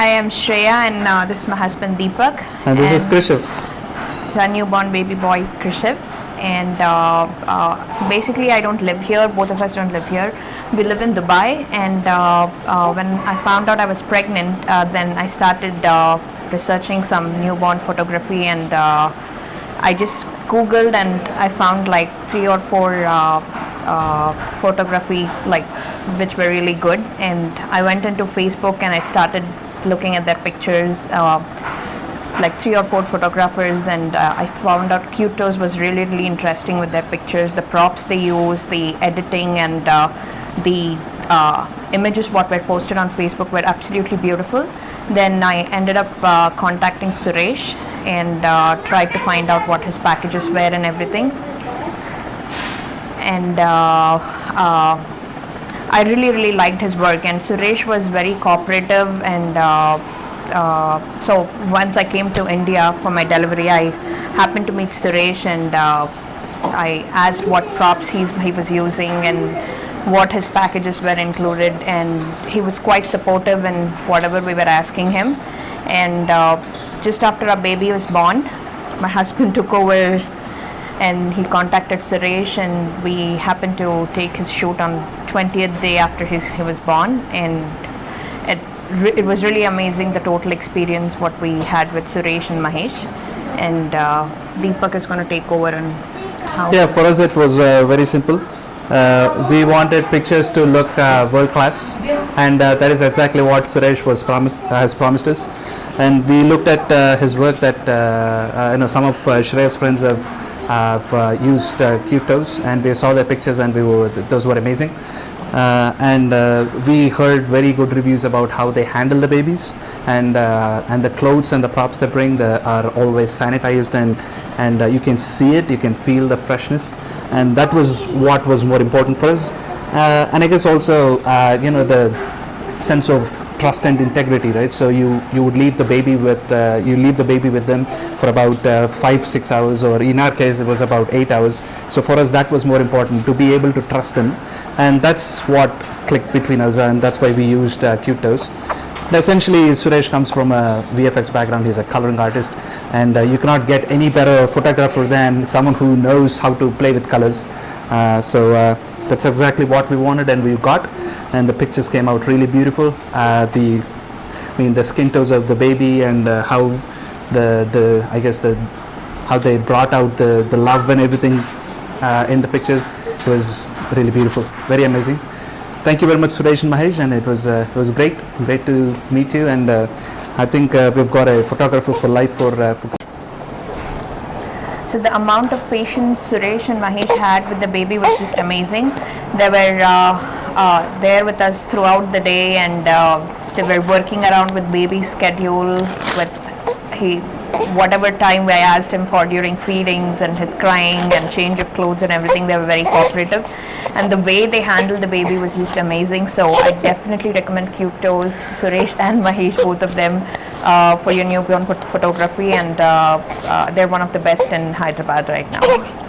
Hi, I'm Shreya, and this is my husband Deepak. And this is Krishav. The newborn baby boy Krishav. And so basically, I don't live here. Both of us don't live here. We live in Dubai. And when I found out I was pregnant, then I started researching some newborn photography, and I just googled and I found like 3 or 4 photography like which were really good, and I went into Facebook and I started looking at their pictures, like 3 or 4 photographers, and I found out Cutetoes was really interesting with their pictures, the props they use, the editing, and the images what were posted on Facebook were absolutely beautiful. Then I ended up contacting Suresh and tried to find out what his packages were and everything. And I really liked his work, and Suresh was very cooperative, and so once I came to India for my delivery, I happened to meet Suresh, and I asked what props he was using and what his packages were included, and he was quite supportive in whatever we were asking him. And just after our baby was born, my husband took over and he contacted Suresh, and we happened to take his shoot on 20th day after he was born, and it was really amazing, the total experience what we had with Suresh and Mahesh. And Deepak is going to take over. And how? Yeah, for us it was very simple. We wanted pictures to look world class, and that is exactly what Suresh has promised us. And we looked at his work that some of Shreya's friends have used Cutetoes, and we saw their pictures, and those were amazing. And we heard very good reviews about how they handle the babies, and the clothes and the props they bring are always sanitized, and you can see it, you can feel the freshness, and that was what was more important for us. And I guess also the sense of trust and integrity, right? So you would leave the baby with them for about 5-6 hours, or in our case it was about 8 hours. So for us that was more important, to be able to trust them, and that's what clicked between us, and that's why we used Cutetoes. Essentially, Suresh comes from a VFX background. He's a coloring artist, and you cannot get any better photographer than someone who knows how to play with colors. So that's exactly what we wanted, and we got, and the pictures came out really beautiful. The skin tones of the baby, and how how they brought out the love and everything in the pictures was really beautiful, very amazing. Thank you very much, Suresh and Mahesh, and it was great to meet you, and I think we've got a photographer for life for. So the amount of patience Suresh and Mahesh had with the baby was just amazing. They were there with us throughout the day, and they were working around with baby's schedule, with whatever time I asked him for during feedings and his crying and change of clothes and everything. They were very cooperative, and the way they handled the baby was just amazing. So I definitely recommend Cutetoes, Suresh and Mahesh, both of them, for your newborn photography, and they're one of the best in Hyderabad right now.